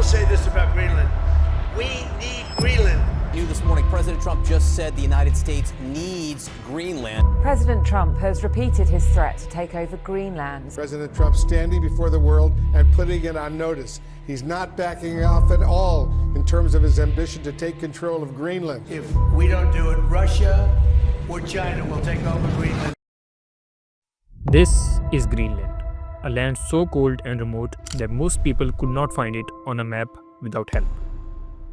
will say this about Greenland. We need Greenland. New this morning, President Trump just said the United States needs Greenland. President Trump has repeated his threat to take over Greenland. President Trump standing before the world and putting it on notice. He's not backing off at all in terms of his ambition to take control of Greenland. If we don't do it, Russia or China will take over Greenland. This is Greenland, a land so cold and remote that most people could not find it on a map without help.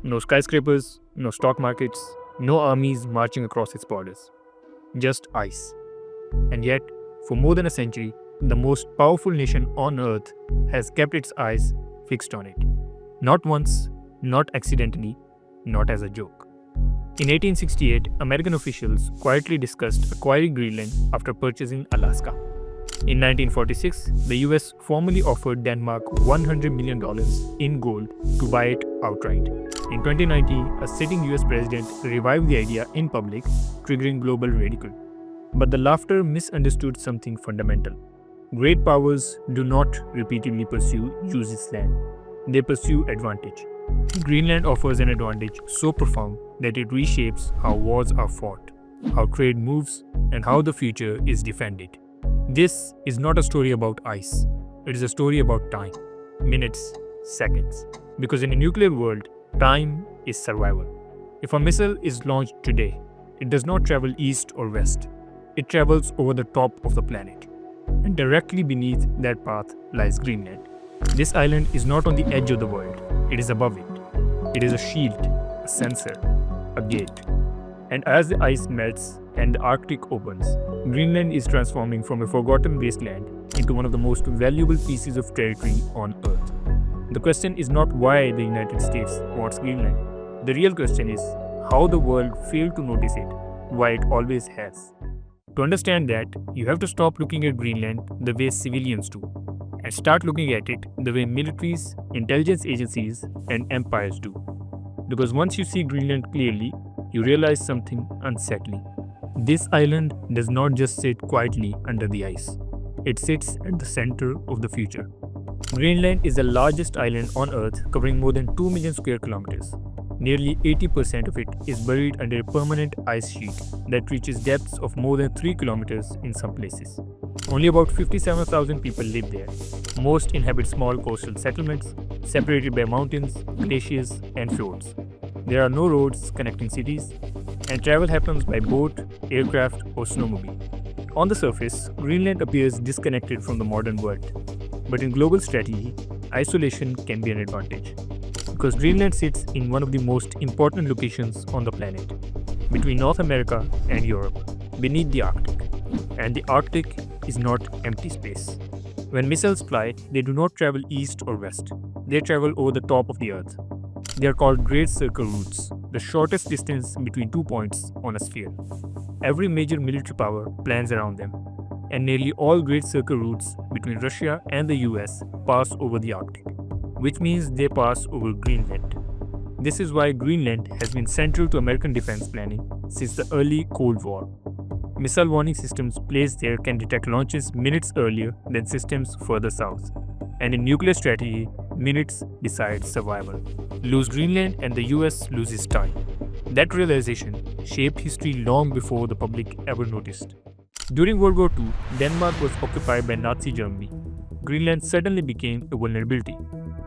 No skyscrapers, no stock markets, no armies marching across its borders. Just ice. And yet, for more than a century, the most powerful nation on Earth has kept its eyes fixed on it. Not once, not accidentally, not as a joke. In 1868, American officials quietly discussed acquiring Greenland after purchasing Alaska. In 1946, the US formally offered Denmark $100 million in gold to buy it outright. In 2019, a sitting US president revived the idea in public, triggering global ridicule. But the laughter misunderstood something fundamental. Great powers do not repeatedly pursue useless land. They pursue advantage. Greenland offers an advantage so profound that it reshapes how wars are fought, how trade moves, and how the future is defended. This is not a story about ice. It is a story about time, minutes, seconds. Because in a nuclear world, time is survival. If a missile is launched today, it does not travel east or west. It travels over the top of the planet. And directly beneath that path lies Greenland. This island is not on the edge of the world. It is above it. It is a shield, a sensor, a gate. And as the ice melts and the Arctic opens, Greenland is transforming from a forgotten wasteland into one of the most valuable pieces of territory on Earth. The question is not why the United States wants Greenland. The real question is how the world failed to notice it, why it always has. To understand that, you have to stop looking at Greenland the way civilians do, and start looking at it the way militaries, intelligence agencies, and empires do. Because once you see Greenland clearly, you realize something unsettling. This island does not just sit quietly under the ice. It sits at the center of the future. Greenland is the largest island on Earth, covering more than 2 million square kilometers. Nearly 80% of it is buried under a permanent ice sheet that reaches depths of more than 3 kilometers in some places. Only about 57,000 people live there. Most inhabit small coastal settlements, separated by mountains, glaciers, and fjords. There are no roads connecting cities, and travel happens by boat, aircraft, or snowmobile. On the surface, Greenland appears disconnected from the modern world. But in global strategy, isolation can be an advantage. Because Greenland sits in one of the most important locations on the planet, between North America and Europe, beneath the Arctic. And the Arctic is not empty space. When missiles fly, they do not travel east or west. They travel over the top of the Earth. They are called Great Circle routes, the shortest distance between 2 points on a sphere. Every major military power plans around them, and nearly all Great Circle routes between Russia and the US pass over the Arctic, which means they pass over Greenland. This is why Greenland has been central to American defense planning since the early Cold War. Missile warning systems placed there can detect launches minutes earlier than systems further south. And in nuclear strategy, minutes decide survival. Lose Greenland and the US loses time. That realization shaped history long before the public ever noticed. During World War II, Denmark was occupied by Nazi Germany. Greenland suddenly became a vulnerability.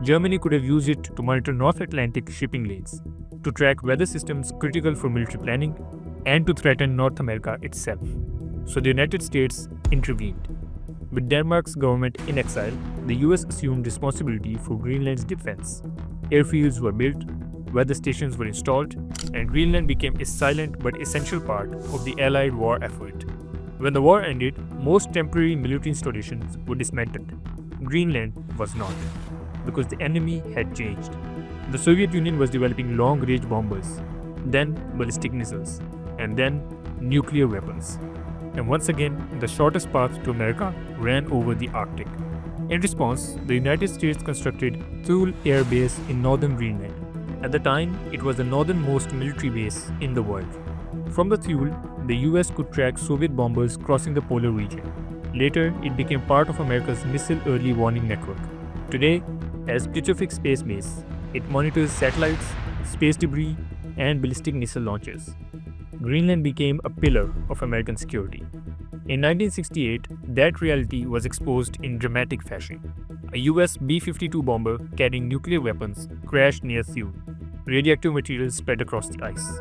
Germany could have used it to monitor North Atlantic shipping lanes, to track weather systems critical for military planning, and to threaten North America itself. So the United States intervened. With Denmark's government in exile, the US assumed responsibility for Greenland's defense. Airfields were built, weather stations were installed, and Greenland became a silent but essential part of the Allied war effort. When the war ended, most temporary military installations were dismantled. Greenland was not, because the enemy had changed. The Soviet Union was developing long-range bombers, then ballistic missiles, and then nuclear weapons. And once again, the shortest path to America ran over the Arctic. In response, the United States constructed Thule Air Base in northern Greenland. At the time, it was the northernmost military base in the world. From the Thule, the US could track Soviet bombers crossing the polar region. Later, it became part of America's Missile Early Warning Network. Today, as Pitchofik Space Base, It monitors satellites, space debris, and ballistic missile launches. Greenland became a pillar of American security. In 1968, that reality was exposed in dramatic fashion. A US B-52 bomber carrying nuclear weapons crashed near Seoul. Radioactive materials spread across the ice.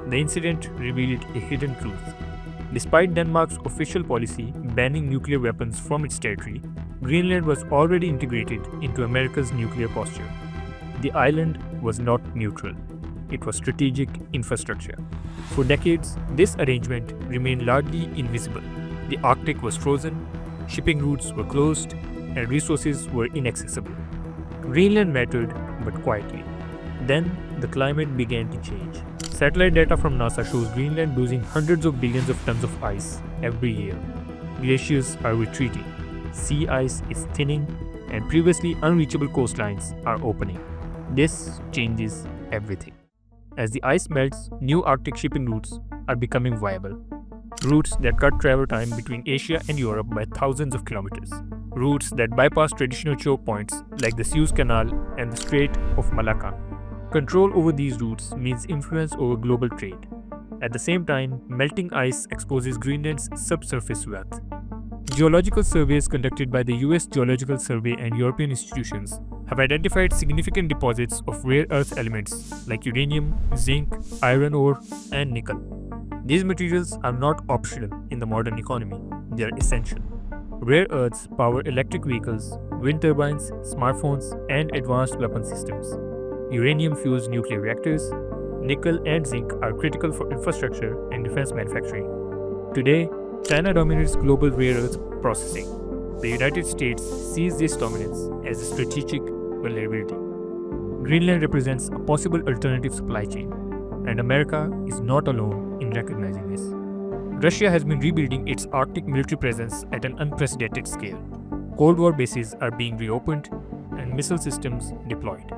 The incident revealed a hidden truth. Despite Denmark's official policy banning nuclear weapons from its territory, Greenland was already integrated into America's nuclear posture. The island was not neutral. It was strategic infrastructure. For decades, this arrangement remained largely invisible. The Arctic was frozen, shipping routes were closed, and resources were inaccessible. Greenland mattered, but quietly. Then, the climate began to change. Satellite data from NASA shows Greenland losing hundreds of billions of tons of ice every year. Glaciers are retreating, sea ice is thinning, and previously unreachable coastlines are opening. This changes everything. As the ice melts, new Arctic shipping routes are becoming viable. Routes that cut travel time between Asia and Europe by thousands of kilometers. Routes that bypass traditional choke points like the Suez Canal and the Strait of Malacca. Control over these routes means influence over global trade. At the same time, melting ice exposes Greenland's subsurface wealth. Geological surveys conducted by the US Geological Survey and European institutions have identified significant deposits of rare earth elements like uranium, zinc, iron ore, and nickel. These materials are not optional in the modern economy, they are essential. Rare earths power electric vehicles, wind turbines, smartphones, and advanced weapon systems. Uranium fuels nuclear reactors. Nickel and zinc are critical for infrastructure and defense manufacturing. Today, China dominates global rare earth processing. The United States sees this dominance as a strategic vulnerability. Greenland represents a possible alternative supply chain, and America is not alone in recognizing this. Russia has been rebuilding its Arctic military presence at an unprecedented scale. Cold War bases are being reopened and missile systems deployed.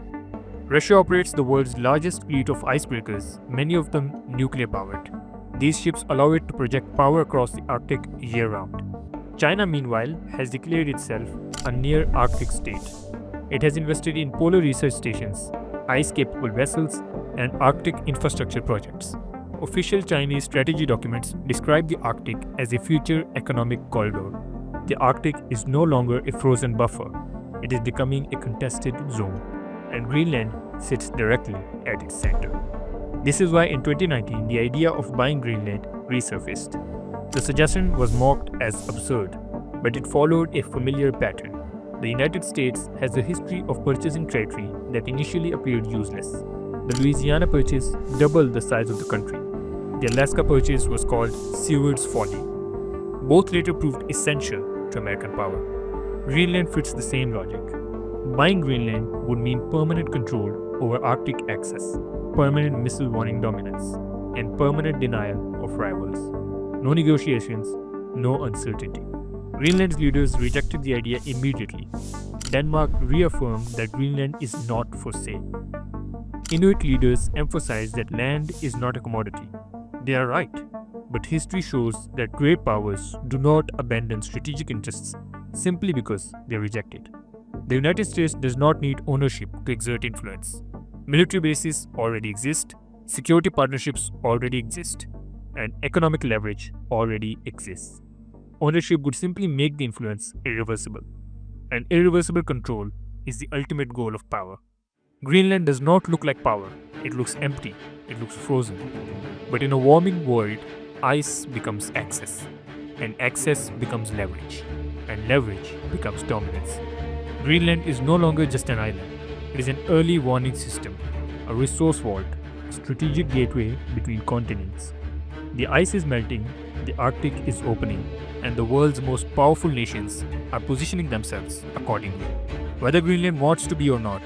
Russia operates the world's largest fleet of icebreakers, many of them nuclear-powered. These ships allow it to project power across the Arctic year-round. China, meanwhile, has declared itself a near-Arctic state. It has invested in polar research stations, ice-capable vessels, and Arctic infrastructure projects. Official Chinese strategy documents describe the Arctic as a future economic corridor. The Arctic is no longer a frozen buffer. It is becoming a contested zone, and Greenland sits directly at its center. This is why in 2019, the idea of buying Greenland resurfaced. The suggestion was mocked as absurd, but it followed a familiar pattern. The United States has a history of purchasing territory that initially appeared useless. The Louisiana Purchase doubled the size of the country. The Alaska Purchase was called Seward's Folly. Both later proved essential to American power. Greenland fits the same logic. Buying Greenland would mean permanent control over Arctic access, permanent missile warning dominance, and permanent denial of rivals. No negotiations, no uncertainty. Greenland's leaders rejected the idea immediately. Denmark reaffirmed that Greenland is not for sale. Inuit leaders emphasized that land is not a commodity. They are right, but history shows that great powers do not abandon strategic interests simply because they reject it. The United States does not need ownership to exert influence. Military bases already exist, security partnerships already exist, and economic leverage already exists. Ownership would simply make the influence irreversible. And irreversible control is the ultimate goal of power. Greenland does not look like power. It looks empty. It looks frozen. But in a warming world, ice becomes access. And access becomes leverage. And leverage becomes dominance. Greenland is no longer just an island. It is an early warning system, a resource vault, a strategic gateway between continents. The ice is melting, the Arctic is opening, and the world's most powerful nations are positioning themselves accordingly. Whether Greenland wants to be or not,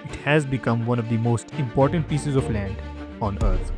it has become one of the most important pieces of land on Earth.